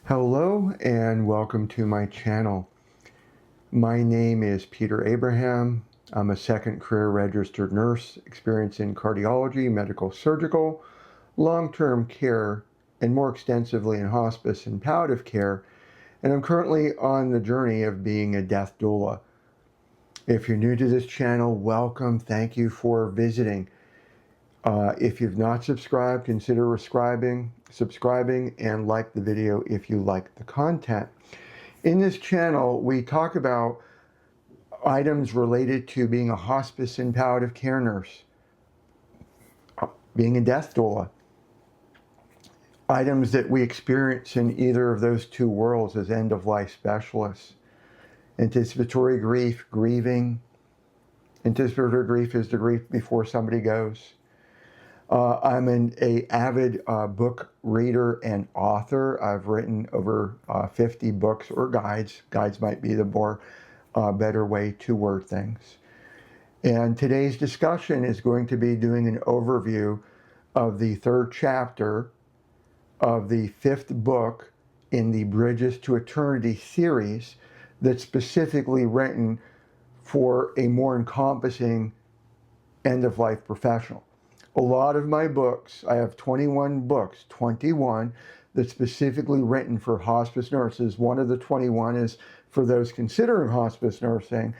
Hello and welcome to my channel. My name is Peter Abraham. I'm a second career registered nurse experienced in cardiology, medical surgical, long-term care, and more extensively in hospice and palliative care. And I'm currently on the journey of being a death doula. If you're new to this channel, welcome. Thank you for visiting. If you've not subscribed, consider subscribing, and like the video if you like the content. In this channel, we talk about items related to being a hospice and palliative care nurse, being a death doula, items that we experience in either of those two worlds as end-of-life specialists. Anticipatory grief, grieving. Anticipatory grief is the grief before somebody goes. I'm an avid book reader and author. I've written over 50 books or guides. Guides might be the more better way to word things. And today's discussion is going to be doing an overview of the third chapter of the fifth book in the Bridges to Eternity series that's specifically written for a more encompassing end-of-life professional. A lot of my books, I have 21 books, 21 that's specifically written for hospice nurses. One of the 21 is for those considering hospice nursing,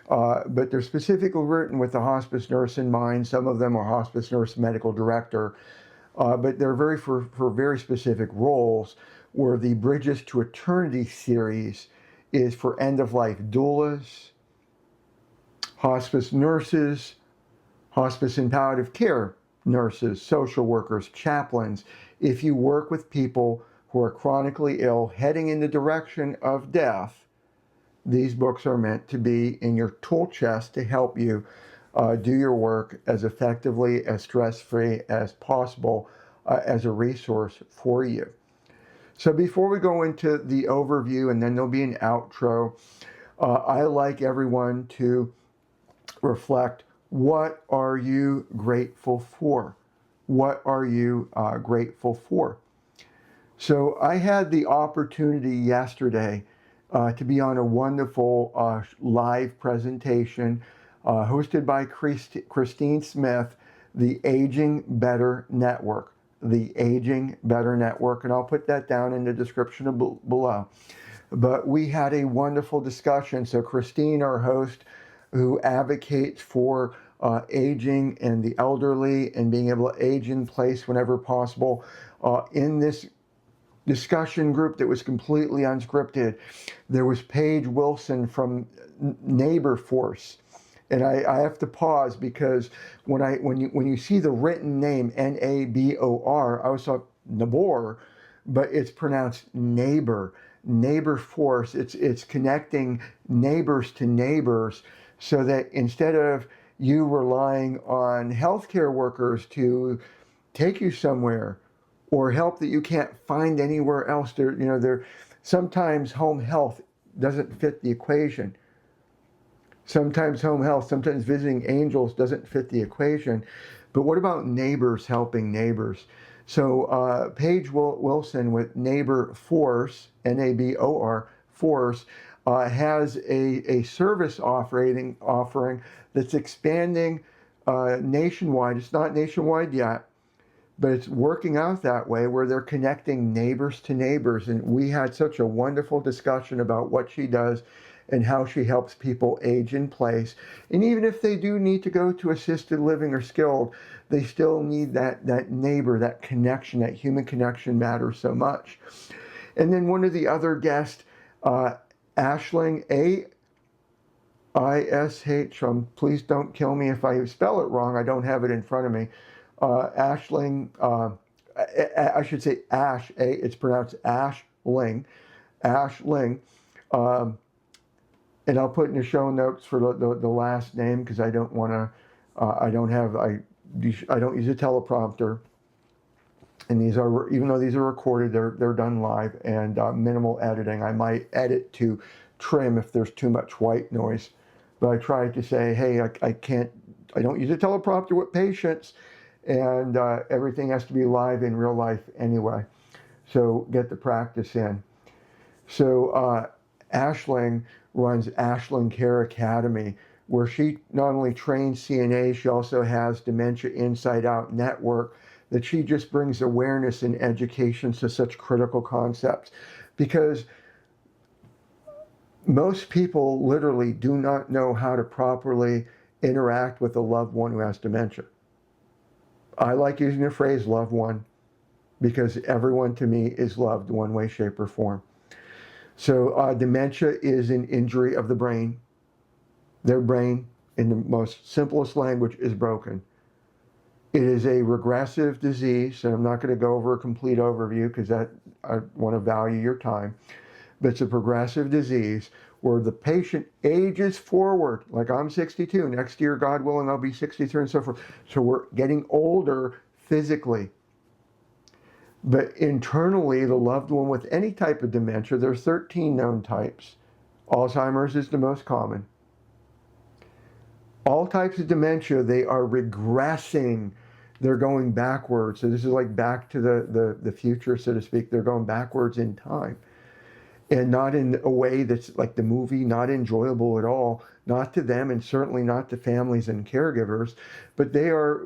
but they're specifically written with the hospice nurse in mind. Some of them are hospice nurse medical director, but they're for very specific roles, where the Bridges to Eternity series is for end-of-life doulas, hospice nurses, hospice and palliative care nurses, social workers, chaplains. If you work with people who are chronically ill, heading in the direction of death, these books are meant to be in your tool chest to help you do your work as effectively, as stress-free as possible, as a resource for you. So before we go into the overview, and then there'll be an outro, I like everyone to reflect: what are you grateful for? What are you grateful for? So I had the opportunity yesterday to be on a wonderful live presentation hosted by Christine Smith, the Aging Better Network. The Aging Better Network, and I'll put that down in the description below. But we had a wonderful discussion. So Christine, our host, who advocates for aging and the elderly and being able to age in place whenever possible, in this discussion group that was completely unscripted, there was Paige Wilson from Neighbor Force. And I have to pause, because when you see the written name Nabor, I always thought Nabor, but it's pronounced neighbor. Neighbor Force. It's connecting neighbors to neighbors, so that instead of you relying on healthcare workers to take you somewhere, or help that you can't find anywhere else, sometimes home health doesn't fit the equation. Sometimes home health, sometimes visiting angels doesn't fit the equation. But what about neighbors helping neighbors? So Paige Wilson with Neighbor Force, Nabor Force, has a service offering that's expanding nationwide. It's not nationwide yet, but it's working out that way, where they're connecting neighbors to neighbors. And we had such a wonderful discussion about what she does and how she helps people age in place. And even if they do need to go to assisted living or skilled, they still need that neighbor, that connection, that human connection matters so much. And then one of the other guests, Aisling, A-I-S-H, please don't kill me if I spell it wrong, I don't have it in front of me. Aisling, I should say Ash, it's pronounced Aisling, and I'll put in the show notes for the last name, because I don't want to, I don't use a teleprompter. And these are, even though these are recorded, they're done live, and minimal editing. I might edit to trim if there's too much white noise. But I try to say, hey, I don't use a teleprompter with patients, and everything has to be live in real life anyway. So get the practice in. So Ashling runs Ashling Care Academy, where she not only trains CNA, she also has Dementia Inside Out Network, that she just brings awareness and education to such critical concepts. Because most people literally do not know how to properly interact with a loved one who has dementia. I like using the phrase loved one because everyone to me is loved one way, shape, or form. So dementia is an injury of the brain. Their brain, in the most simplest language, is broken. It is a regressive disease, and I'm not going to go over a complete overview because I want to value your time. But it's a progressive disease where the patient ages forward. Like I'm 62, next year, God willing, I'll be 63 and so forth. So we're getting older physically. But internally, the loved one with any type of dementia, there's 13 known types. Alzheimer's is the most common. All types of dementia, they are regressing. They're going backwards. So this is like back to the future, so to speak. They're going backwards in time. And not in a way that's like the movie, not enjoyable at all, not to them and certainly not to families and caregivers, but they are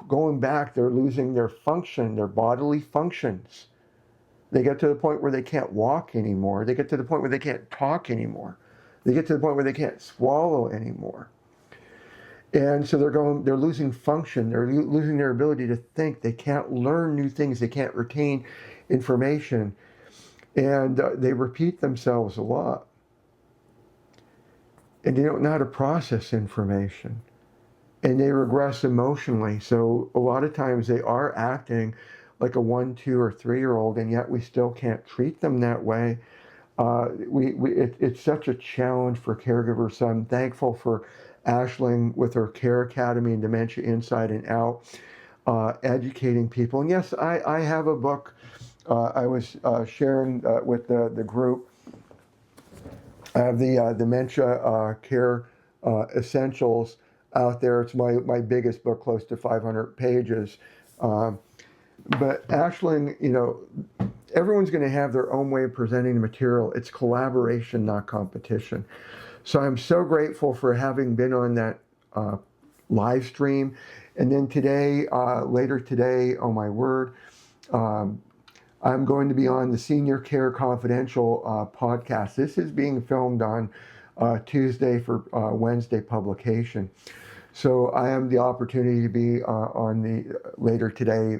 going back, they're losing their function, their bodily functions. They get to the point where they can't walk anymore. They get to the point where they can't talk anymore. They get to the point where they can't swallow anymore. And so they're losing function. They're losing their ability to think. They can't learn new things. They can't retain information. And they repeat themselves a lot. And they don't know how to process information. And they regress emotionally. So a lot of times they are acting like a 1, 2, or 3-year-old, and yet we still can't treat them that way. It's such a challenge for caregivers. So I'm thankful for Ashling with her Care Academy and Dementia Inside and Out, educating people. And yes, I have a book. I was sharing with the group. I have the Dementia Care Essentials out there. It's my biggest book, close to 500 pages. But Ashling, everyone's going to have their own way of presenting the material. It's collaboration, not competition. So I'm so grateful for having been on that live stream. And then today, later today, oh my word, I'm going to be on the Senior Care Confidential podcast. This is being filmed on Tuesday for Wednesday publication. So I have the opportunity to be on the later today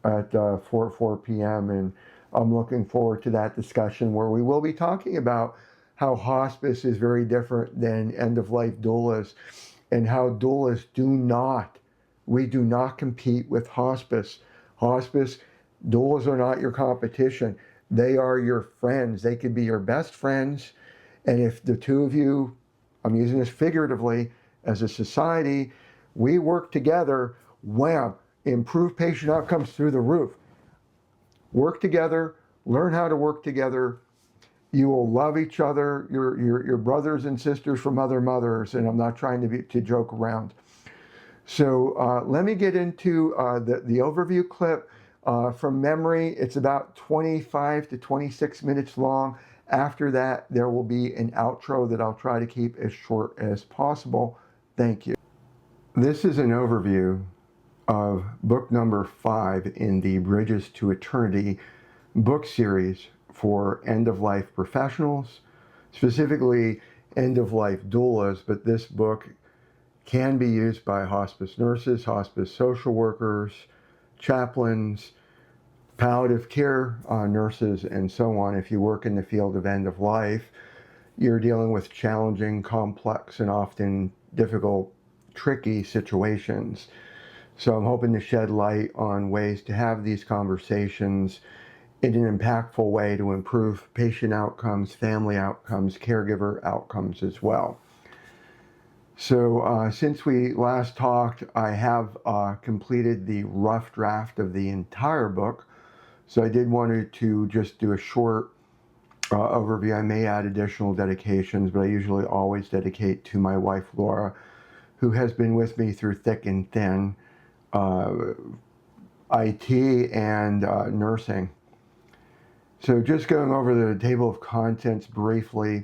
at 4 p.m. And I'm looking forward to that discussion where we will be talking about how hospice is very different than end-of-life doulas, and how doulas we do not compete with hospice. Hospice, doulas are not your competition. They are your friends. They could be your best friends. And if the two of you, I'm using this figuratively, as a society, we work together, wham, improve patient outcomes through the roof. Work together, learn how to work together. You will love each other, your brothers and sisters from other mothers, and I'm not trying to joke around. So let me get into the overview clip. From memory, it's about 25 to 26 minutes long. After that, there will be an outro that I'll try to keep as short as possible. Thank you. This is an overview of book number 5 in the Bridges to Eternity book series for end-of-life professionals, specifically end-of-life doulas, but this book can be used by hospice nurses, hospice social workers, chaplains, palliative care nurses, and so on. If you work in the field of end-of-life, you're dealing with challenging, complex, and often difficult, tricky situations. So I'm hoping to shed light on ways to have these conversations in an impactful way to improve patient outcomes, family outcomes, caregiver outcomes as well. So since we last talked, I have completed the rough draft of the entire book. So I did want to just do a short overview. I may add additional dedications, but I usually always dedicate to my wife, Laura, who has been with me through thick and thin, IT and nursing. So just going over the table of contents briefly,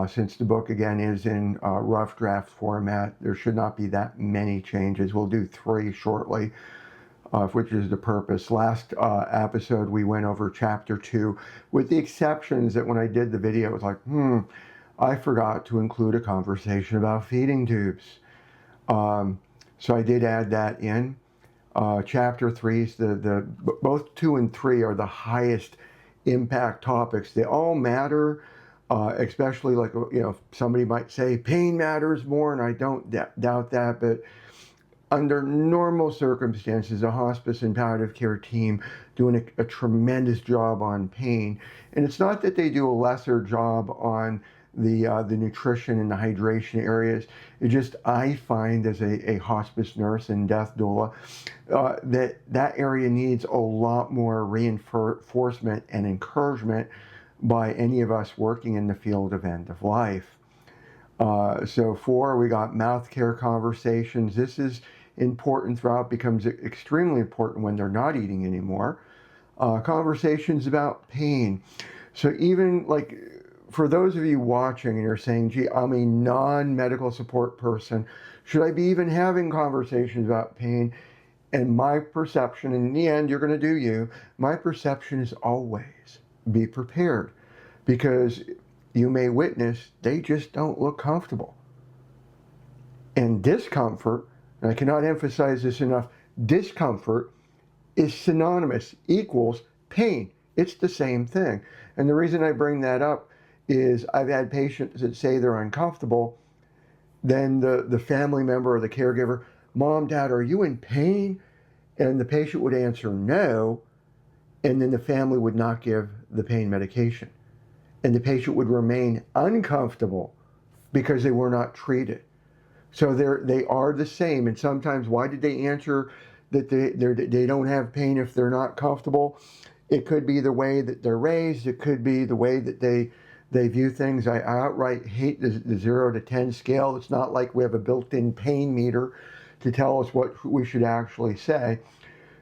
since the book again is in rough draft format, there should not be that many changes. We'll do 3 shortly, which is the purpose. Last episode we went over chapter 2, with the exceptions that when I did the video, it was like, I forgot to include a conversation about feeding tubes. So I did add that in. Chapter 3 is both 2 and 3 are the highest impact topics. They all matter, especially like, somebody might say pain matters more, and I don't doubt that, but under normal circumstances, a hospice and palliative care team doing a tremendous job on pain. And it's not that they do a lesser job on the nutrition and the hydration areas. It just, I find as a hospice nurse and death doula, that area needs a lot more reinforcement and encouragement by any of us working in the field of end of life. So 4, we got mouth care conversations. This is important throughout, becomes extremely important when they're not eating anymore. Conversations about pain. So even like, for those of you watching and you're saying, gee, I'm a non-medical support person, should I be even having conversations about pain? And my perception, in the end, you're going to do you, my perception is always be prepared, because you may witness they just don't look comfortable. And discomfort, and I cannot emphasize this enough, discomfort is synonymous, equals pain. It's the same thing. And the reason I bring that up is I've had patients that say they're uncomfortable, then the family member or the caregiver, Mom, Dad, are you in pain? And the patient would answer no, and then the family would not give the pain medication. And the patient would remain uncomfortable because they were not treated. So they are the same. And sometimes, why did they answer that they don't have pain if they're not comfortable? It could be the way that they're raised. It could be the way that they view things. I outright hate the 0 to 10 scale. It's not like we have a built-in pain meter to tell us what we should actually say.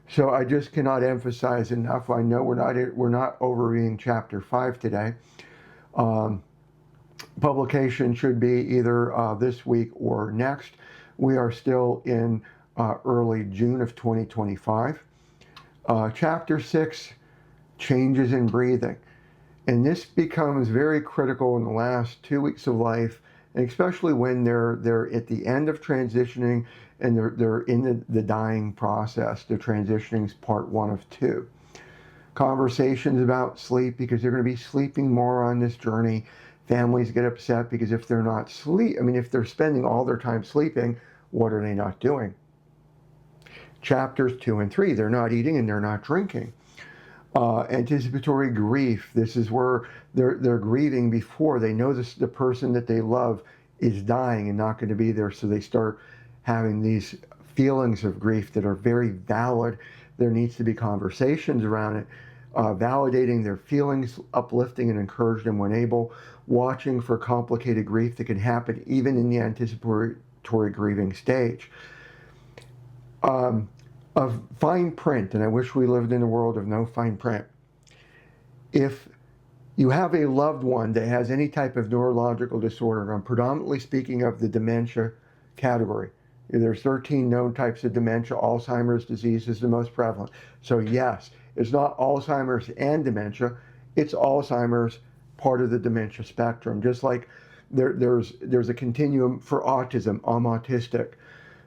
So I just cannot emphasize enough. I know we're not overreading chapter 5 today. Publication should be either this week or next. We are still in early June of 2025. Chapter 6, changes in breathing. And this becomes very critical in the last 2 weeks of life, and especially when they're at the end of transitioning and they're in the dying process. The transitioning is part 1 of 2. Conversations about sleep, because they're going to be sleeping more on this journey. Families get upset because if they're not if they're spending all their time sleeping, what are they not doing? Chapters 2 and 3, they're not eating and they're not drinking. Anticipatory grief. This is where they're grieving before they know the person that they love is dying and not going to be there. So they start having these feelings of grief that are very valid. There needs to be conversations around it, validating their feelings, uplifting and encouraging them when able, watching for complicated grief that can happen even in the anticipatory grieving stage. Of fine print, and I wish we lived in a world of no fine print. If you have a loved one that has any type of neurological disorder, I'm predominantly speaking of the dementia category. There's 13 known types of dementia. Alzheimer's disease is the most prevalent. So yes, it's not Alzheimer's and dementia, it's Alzheimer's, part of the dementia spectrum. Just like there's a continuum for autism. I'm autistic.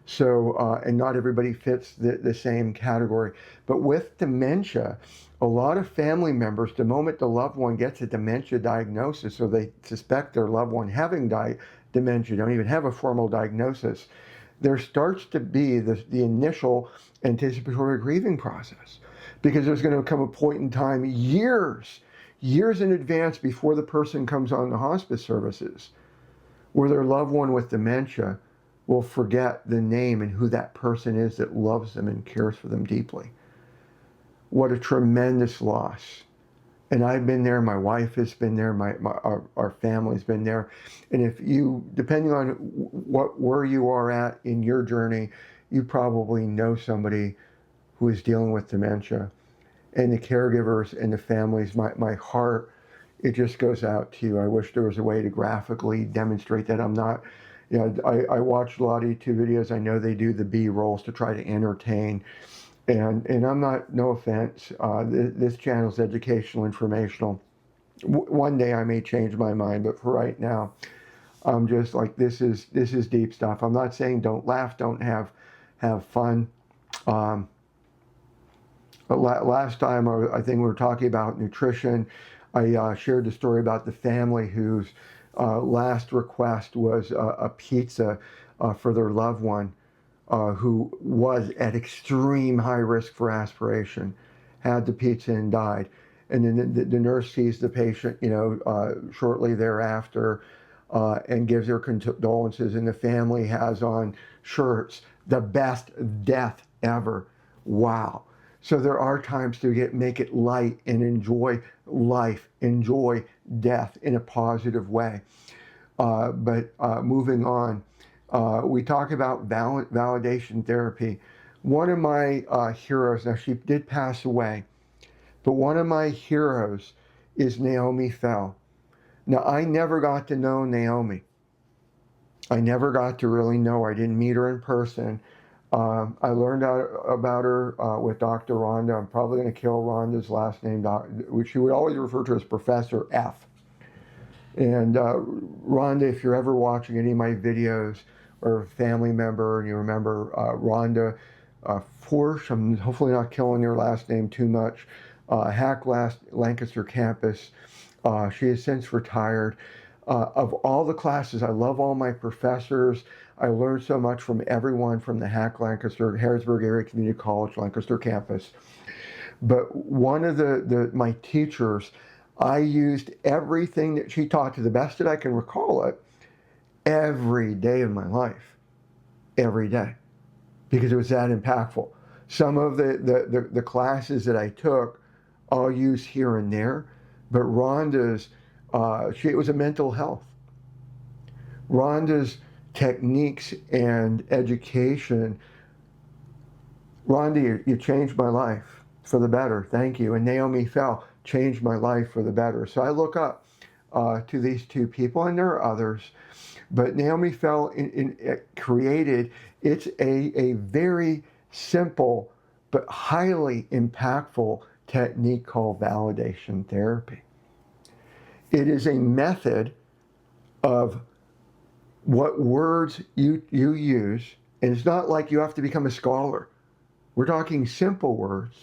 So, and not everybody fits the same category. But with dementia, a lot of family members, the moment the loved one gets a dementia diagnosis, or they suspect their loved one having dementia, don't even have a formal diagnosis, there starts to be the initial anticipatory grieving process. Because there's going to come a point in time, years in advance before the person comes on the hospice services, where their loved one with dementia will forget the name and who that person is that loves them and cares for them deeply. What a tremendous loss. And I've been there, my wife has been there, our family's been there. And if you, depending on where you are at in your journey, you probably know somebody who is dealing with dementia. and the caregivers and the families, my heart, it just goes out to you. I wish there was a way to graphically demonstrate that. I'm not, I watch a lot of YouTube videos. I know they do the B-rolls to try to entertain. And I'm not, no offense, this channel's educational, informational. One day I may change my mind, but for right now, I'm just like, this is deep stuff. I'm not saying don't laugh, don't have fun. Um, Last time, I think we were talking about nutrition. I shared the story about the family whose last request was a pizza for their loved one who was at extreme high risk for aspiration, had the pizza and died. And then the nurse sees the patient, shortly thereafter, and gives their condolences. And the family has on shirts, "The best death ever." Wow. So there are times to make it light and enjoy life, enjoy death in a positive way. But moving on, we talk about validation therapy. One of my heroes, now she did pass away, but one of my heroes is Naomi Fell. Now, I never got to know Naomi. I never got to really know her. I didn't meet her in person. I learned about her with Dr. Rhonda. I'm probably going to kill Rhonda's last name, which she would always refer to as Professor F. And Rhonda, if you're ever watching any of my videos or a family member and you remember Rhonda Forsh, I'm hopefully not killing your last name too much, Lancaster campus. She has since retired. Of all the classes, I love all my professors. I learned so much from everyone from the Lancaster, Harrisburg Area Community College, Lancaster campus. But one of my teachers, I used everything that she taught to the best that I can recall it every day of my life, every day, because it was that impactful. Some of the classes that I took, I'll use here and there, but Rhonda's, it was a mental health. Rhonda's techniques and education, Rhonda, you changed my life for the better. Thank you. And Naomi Fell changed my life for the better. So I look up to these two people, and there are others. But Naomi Fell created, it's a very simple but highly impactful technique called validation therapy. It is a method of what words you use, and it's not like you have to become a scholar. We're talking simple words,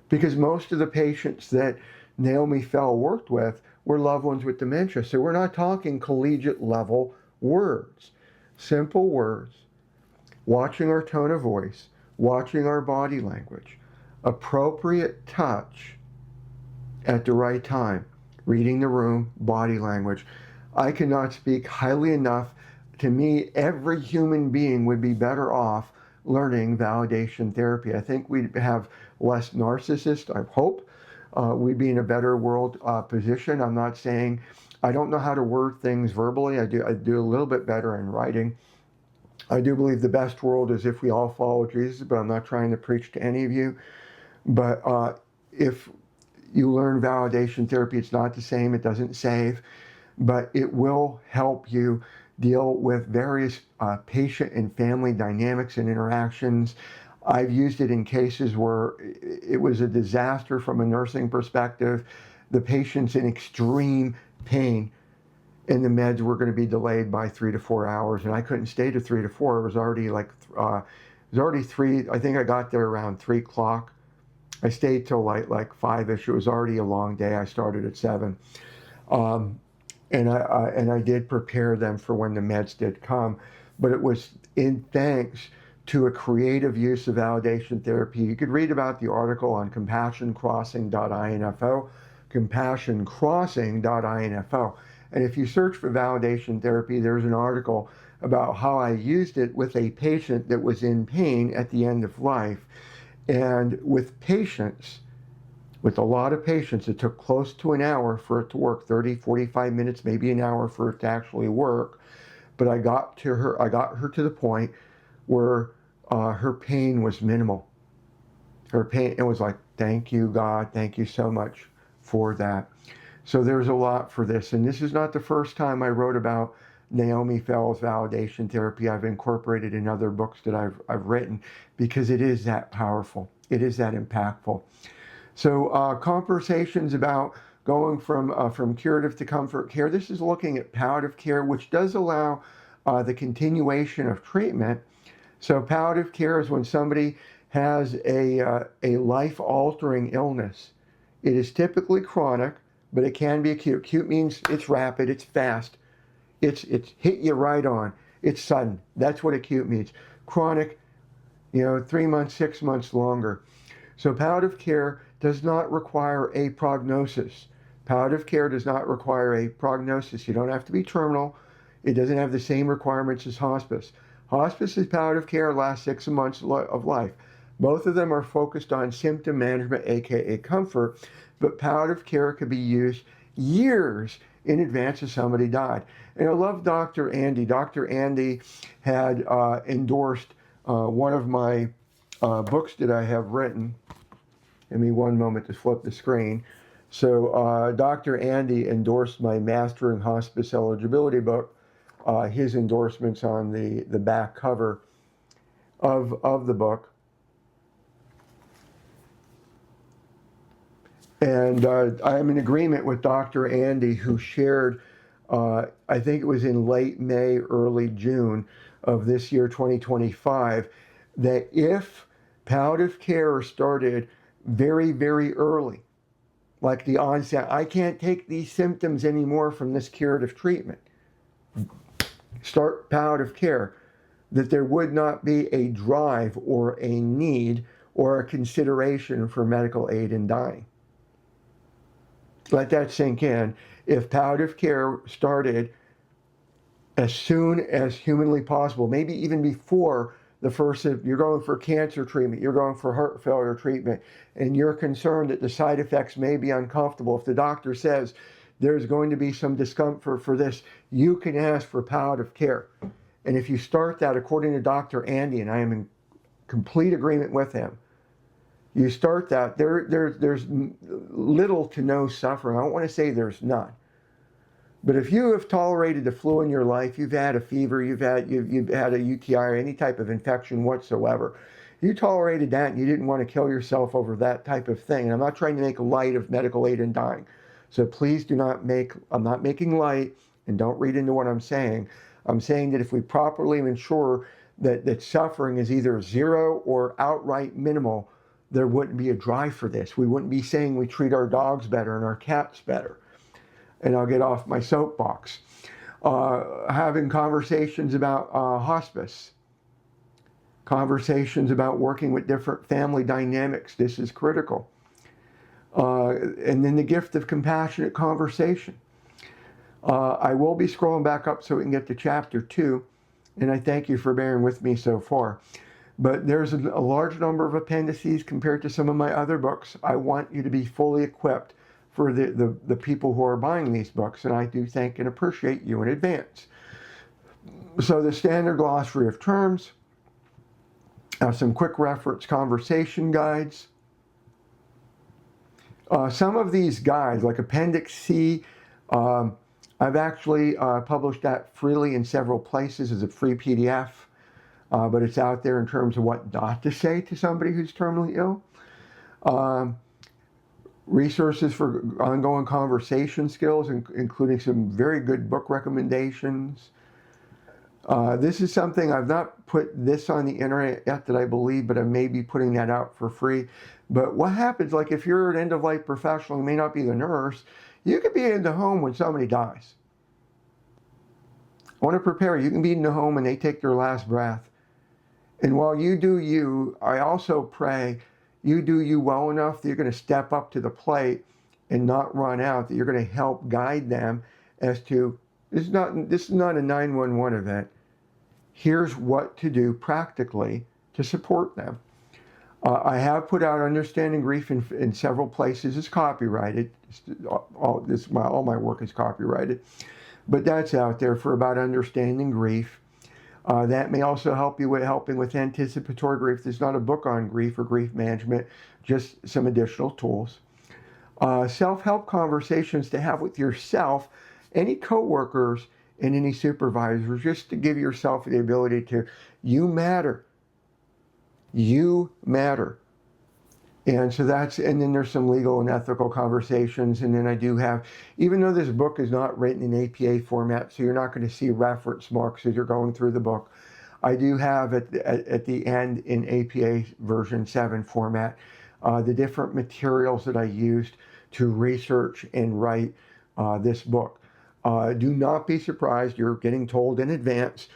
because most of the patients that Naomi Fell worked with were loved ones with dementia. So we're not talking collegiate level words. Simple words, watching our tone of voice, watching our body language, appropriate touch at the right time, reading the room, body language. I cannot speak highly enough. To me, every human being would be better off learning validation therapy. I think we'd have less narcissists, I hope. We'd be in a better world position. I'm not saying, I don't know how to word things verbally. I do a little bit better in writing. I do believe the best world is if we all follow Jesus, but I'm not trying to preach to any of you. But if you learn validation therapy, it's not the same. It doesn't save, but it will help you deal with various patient and family dynamics and interactions. I've used it in cases where it was a disaster from a nursing perspective. The patient's in extreme pain, and the meds were going to be delayed by 3 to 4 hours, and I couldn't stay to 3 to 4. It was already 3. I think I got there around 3 o'clock. I stayed till like 5-ish. It was already a long day. I started at 7. And I did prepare them for when the meds did come, but it was in thanks to a creative use of validation therapy. You could read about the article on compassioncrossing.info, compassioncrossing.info. And if you search for validation therapy, there's an article about how I used it with a patient that was in pain at the end of life. And with patients, with a lot of patients, it took close to an hour for it to work, 30, 45 minutes, maybe an hour for it to actually work. But I got her to the point where her pain was minimal. Her pain, it was like Thank you, God. Thank you so much for that. So there's a lot for this. And this is not the first time I wrote about Naomi Fell's validation therapy. I've incorporated in other books that I've written because it is that powerful. It is that impactful. So conversations about going from curative to comfort care. This is looking at palliative care, which does allow the continuation of treatment. So palliative care is when somebody has a life-altering illness. It is typically chronic, but it can be acute. Acute means it's rapid, it's fast, it's hit you right on, it's sudden. That's what acute means. Chronic, 3 months, 6 months longer. So palliative care does not require a prognosis. Palliative care does not require a prognosis. You don't have to be terminal. It doesn't have the same requirements as hospice. Hospice is palliative care, lasts 6 months of life. Both of them are focused on symptom management, aka comfort, but palliative care could be used years in advance of somebody died. And I love Dr. Andy. Dr. Andy had endorsed one of my books that I have written. Give me one moment to flip the screen. So Dr. Andy endorsed my Mastering Hospice Eligibility book. His endorsements on the back cover of the book. And I'm in agreement with Dr. Andy, who shared, I think it was in late May, early June of this year, 2025, that if palliative care started very, very early, like the onset, I can't take these symptoms anymore from this curative treatment, start palliative care, that there would not be a drive or a need or a consideration for medical aid in dying. Let that sink in. If palliative care started as soon as humanly possible, maybe even before the first, if you're going for cancer treatment, you're going for heart failure treatment, and you're concerned that the side effects may be uncomfortable, if the doctor says there's going to be some discomfort for this, you can ask for palliative care. And if you start that, according to Dr. Andy, and I am in complete agreement with him, you start that, there's little to no suffering. I don't want to say there's none. But if you have tolerated the flu in your life, you've had a fever, you've had a UTI or any type of infection whatsoever, you tolerated that and you didn't want to kill yourself over that type of thing. And I'm not trying to make light of medical aid in dying. So please do not I'm not making light, and don't read into what I'm saying. I'm saying that if we properly ensure that suffering is either zero or outright minimal, there wouldn't be a drive for this. We wouldn't be saying we treat our dogs better and our cats better. And I'll get off my soapbox. Having conversations about hospice, conversations about working with different family dynamics. This is critical. And then the gift of compassionate conversation. I will be scrolling back up so we can get to chapter 2, and I thank you for bearing with me so far. But there's a large number of appendices compared to some of my other books. I want you to be fully equipped for the people who are buying these books, and I do thank and appreciate you in advance. So the standard glossary of terms, some quick reference conversation guides. Some of these guides, like Appendix C, I've actually published that freely in several places as a free PDF, but it's out there in terms of what not to say to somebody who's terminally ill. Resources for ongoing conversation skills, including some very good book recommendations. This is something, I've not put this on the internet yet that I believe, but I may be putting that out for free. But what happens, like if you're an end-of-life professional, you may not be the nurse, you could be in the home when somebody dies. I want to prepare you. You can be in the home and they take their last breath. And while you do you, I also pray you do you well enough that you're going to step up to the plate and not run out, that you're going to help guide them as to, this is not a 911 event. Here's what to do practically to support them. I have put out Understanding Grief in several places. It's copyrighted. All my work is copyrighted. But that's out there for about understanding grief. That may also help you with helping with anticipatory grief. There's not a book on grief or grief management, just some additional tools. Self-help conversations to have with yourself, any coworkers, and any supervisors, just to give yourself the ability to, you matter. You matter. And so and then there's some legal and ethical conversations. And then I do have, even though this book is not written in APA format, so you're not going to see reference marks as you're going through the book, I do have at the end in APA version 7 format, the different materials that I used to research and write this book. Do not be surprised, you're getting told in advance,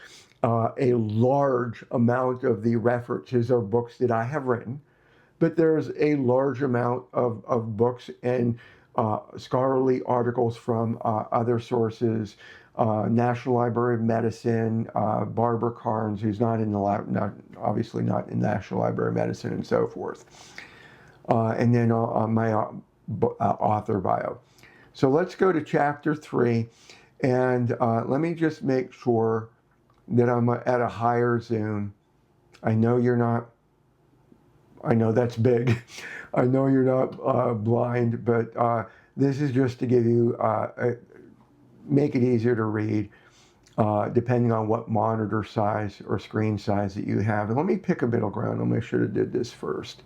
a large amount of the references are books that I have written, but there's a large amount of books and scholarly articles from other sources, National Library of Medicine, Barbara Carnes, who's not in the obviously not in National Library of Medicine, and so forth. And then my author bio. So let's go to chapter 3, and let me just make sure that I'm at a higher zoom. I know you're not, I know that's big. I know you're not blind, but this is just to give you, make it easier to read, depending on what monitor size or screen size that you have. And let me pick a middle ground. I'll make sure to do this first.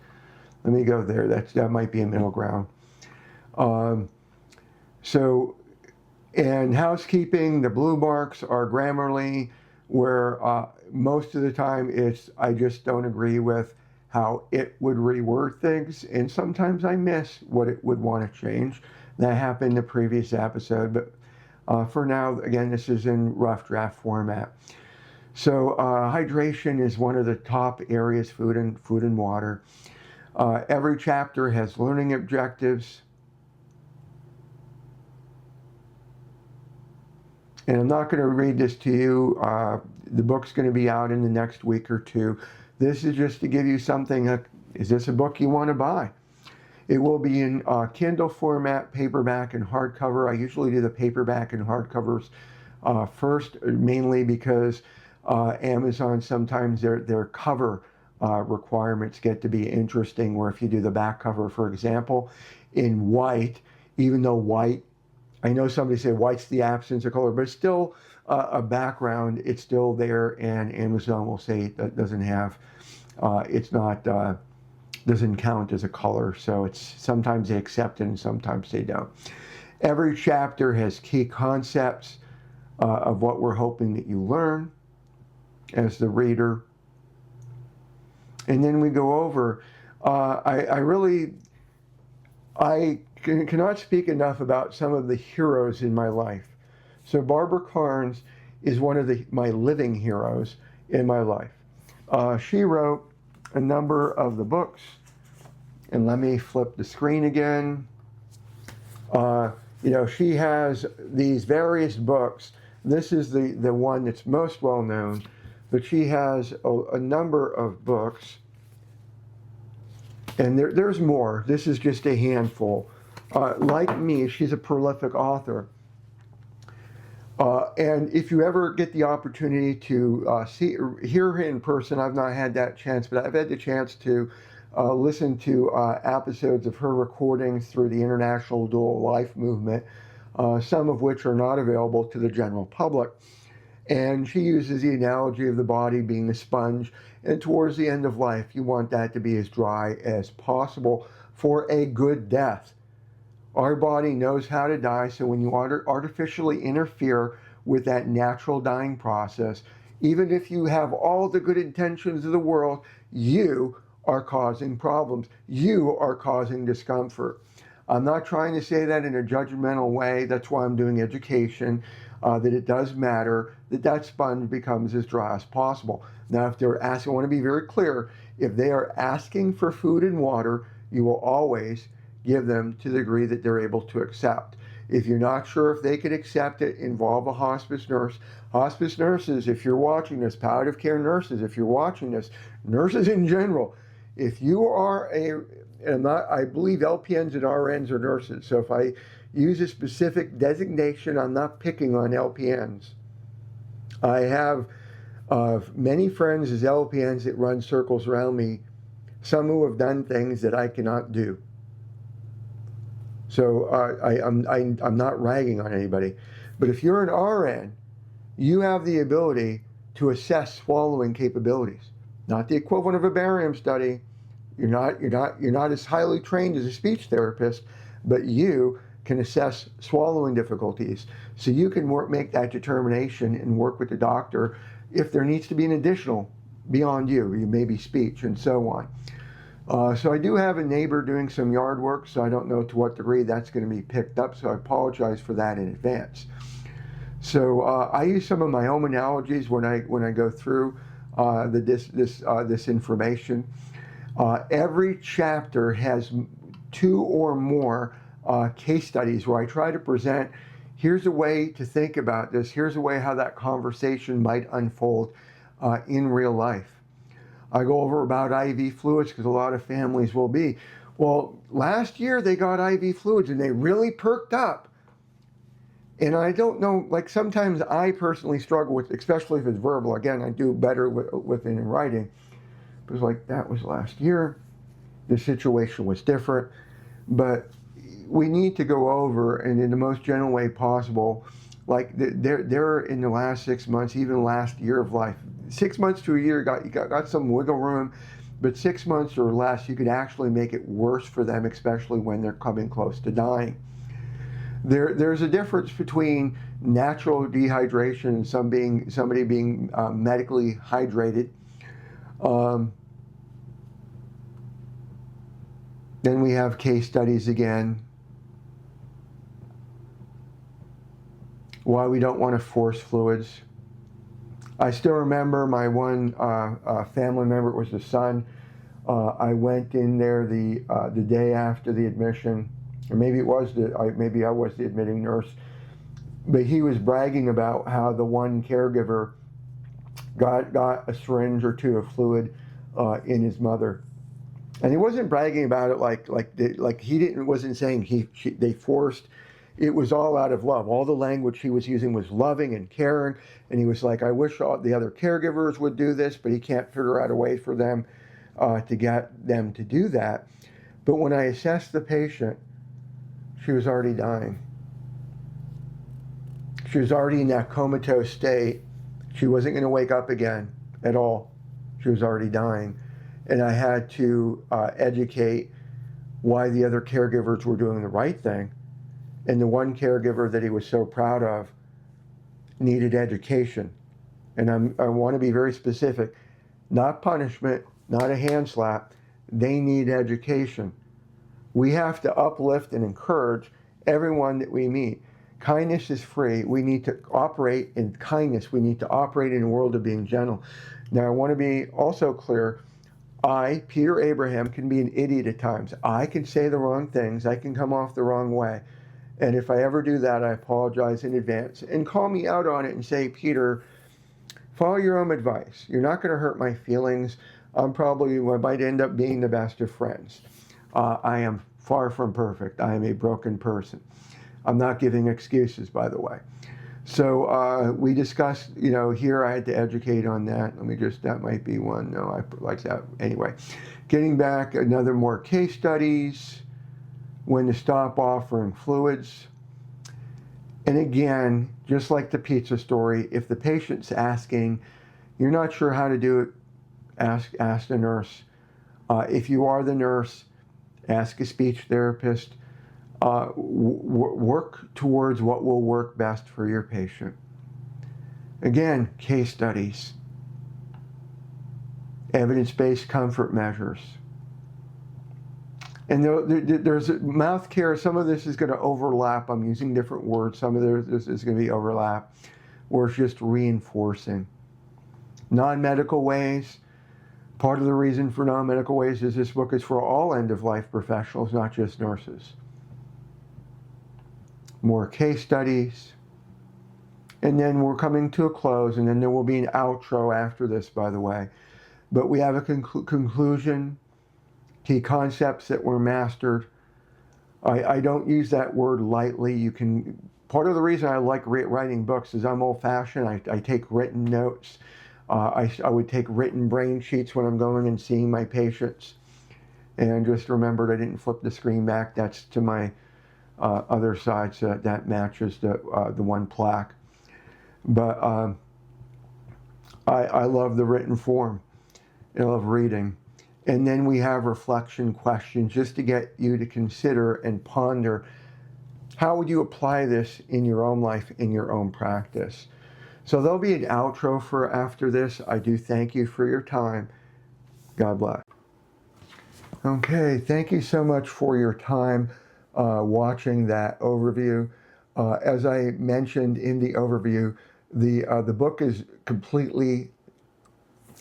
Let me go there. That might be a middle ground. And housekeeping, the blue marks are Grammarly, where most of the time I just don't agree with how it would reword things, and sometimes I miss what it would want to change. That happened in the previous episode, but for now, again, this is in rough draft format. So hydration is one of the top areas, food and water. Every chapter has learning objectives. And I'm not going to read this to you. The book's going to be out in the next week or two. This is just to give you something. Is this a book you want to buy? It will be in Kindle format, paperback, and hardcover. I usually do the paperback and hardcovers first, mainly because Amazon, sometimes their cover requirements get to be interesting, where if you do the back cover, for example, in white, even though white, I know somebody say white's the absence of color, but it's still a background. It's still there, and Amazon will say that doesn't have, it's not, doesn't count as a color. So it's sometimes they accept it and sometimes they don't. Every chapter has key concepts of what we're hoping that you learn as the reader. And then we go over, I cannot speak enough about some of the heroes in my life. So Barbara Carnes is one of my living heroes in my life. She wrote a number of the books, and let me flip the screen again. She has these various books. This is the one that's most well known, but she has a number of books, and there's more. This is just a handful. Like me, she's a prolific author. And if you ever get the opportunity to hear her in person, I've not had that chance, but I've had the chance to listen to episodes of her recordings through the International Dual Life Movement, some of which are not available to the general public. And she uses the analogy of the body being a sponge, and towards the end of life, you want that to be as dry as possible for a good death. Our body knows how to die, so when you artificially interfere with that natural dying process, even if you have all the good intentions of the world, you are causing problems. You are causing discomfort. I'm not trying to say that in a judgmental way. That's why I'm doing education, that it does matter that sponge becomes as dry as possible. Now, if they're asking, I want to be very clear, if they are asking for food and water, you will always give them to the degree that they're able to accept. If you're not sure if they could accept it, involve a hospice nurse. Hospice nurses, if you're watching this, palliative care nurses, if you're watching this, nurses in general, if you are I believe LPNs and RNs are nurses, so if I use a specific designation, I'm not picking on LPNs. I have many friends as LPNs that run circles around me some who have done things that I cannot do. So I'm not ragging on anybody. But if you're an RN, you have the ability to assess swallowing capabilities. Not the equivalent of a barium study. You're not as highly trained as a speech therapist, but you can assess swallowing difficulties. So you can make that determination and work with the doctor if there needs to be an additional beyond you maybe speech and so on. So I do have a neighbor doing some yard work, so I don't know to what degree that's going to be picked up, so I apologize for that in advance. So I use some of my own analogies when I go through this information. Every chapter has 2 or more case studies where I try to present, here's a way to think about this, here's a way how that conversation might unfold in real life. I go over about IV fluids because a lot of families will be, well, last year they got IV fluids and they really perked up. And I don't know, like sometimes I personally struggle with, especially if it's verbal. Again, I do better with it in writing. It was like, that was last year. The situation was different. But we need to go over, and in the most general way possible, like they're in the last 6 months, even last year of life, 6 months to a year, you got some wiggle room, but 6 months or less, you could actually make it worse for them, especially when they're coming close to dying. There's a difference between natural dehydration and somebody being medically hydrated. Then we have case studies again. Why we don't want to force fluids. I still remember my one family member, it was the son. I went in there the day after the admission, or maybe maybe I was the admitting nurse, but he was bragging about how the one caregiver got a syringe or 2 of fluid in his mother, and he wasn't bragging about it like he wasn't saying they forced. It was all out of love. All the language he was using was loving and caring. And he was like, I wish all the other caregivers would do this, but he can't figure out a way for them to get them to do that. But when I assessed the patient, she was already dying. She was already in that comatose state. She wasn't going to wake up again at all. She was already dying. And I had to educate why the other caregivers were doing the right thing. And the one caregiver that he was so proud of needed education. And I want to be very specific. Not punishment, not a hand slap. They need education. We have to uplift and encourage everyone that we meet. Kindness is free. We need to operate in kindness. We need to operate in a world of being gentle. Now, I want to be also clear. I, Peter Abraham, can be an idiot at times. I can say the wrong things. I can come off the wrong way. And if I ever do that, I apologize in advance. And call me out on it and say, Peter, follow your own advice. You're not going to hurt my feelings. I might end up being the best of friends. I am far from perfect. I am a broken person. I'm not giving excuses, by the way. So we discussed, here I had to educate on that. That might be one. No, I like that. Anyway, getting back, another more case studies. When to stop offering fluids. And again, just like the pizza story, if the patient's asking, you're not sure how to do it, ask the nurse. If you are the nurse, ask a speech therapist. Work towards what will work best for your patient. Again, case studies, evidence-based comfort measures. And there's mouth care. Some of this is going to overlap. I'm using different words. Some of this is going to be overlap, where it's just reinforcing. Non-medical ways. Part of the reason for non-medical ways is this book is for all end-of-life professionals, not just nurses. More case studies. And then we're coming to a close, and then there will be an outro after this, by the way. But we have a conclusion. Key concepts that were mastered. I don't use that word lightly. Part of the reason I like writing books is I'm old-fashioned. I take written notes. I would take written brain sheets when I'm going and seeing my patients. And just remembered I didn't flip the screen back. That's to my other side, so that matches the one plaque. But I love the written form. I love reading. And then we have reflection questions just to get you to consider and ponder, how would you apply this in your own life, in your own practice? So there'll be an outro for after this. I do thank you for your time. God bless. Okay, thank you so much for your time watching that overview. As I mentioned in the overview, the book is completely,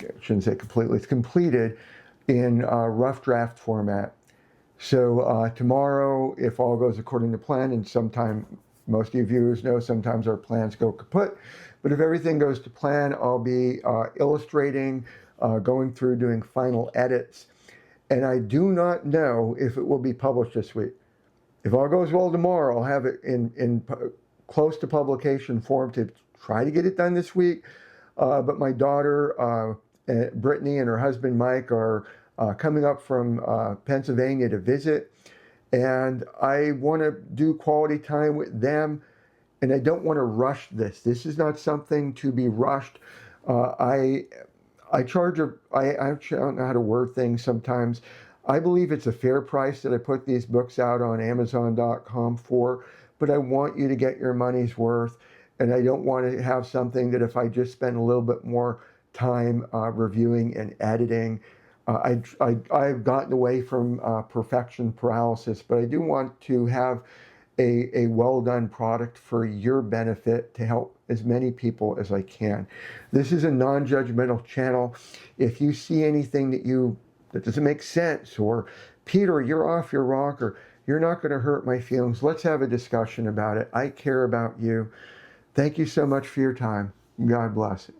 I shouldn't say completely, it's completed in rough draft format. So tomorrow, if all goes according to plan, and sometime, most of you viewers know, sometimes our plans go kaput, but if everything goes to plan, I'll be illustrating, going through, doing final edits, and I do not know if it will be published this week. If all goes well tomorrow, I'll have it in close to publication form to try to get it done this week, but my daughter, Brittany, and her husband, Mike, are coming up from Pennsylvania to visit, and I want to do quality time with them, and I don't want to rush this. This is not something to be rushed. I charge I don't know how to word things sometimes. I believe it's a fair price that I put these books out on Amazon.com for, but I want you to get your money's worth, and I don't want to have something that if I just spend a little bit more time reviewing and editing, I've gotten away from perfection paralysis, but I do want to have a well-done product for your benefit to help as many people as I can. This is a non-judgmental channel. If you see anything that doesn't make sense, or Peter, you're off your rocker, you're not going to hurt my feelings, let's have a discussion about it. I care about you. Thank you so much for your time. God bless.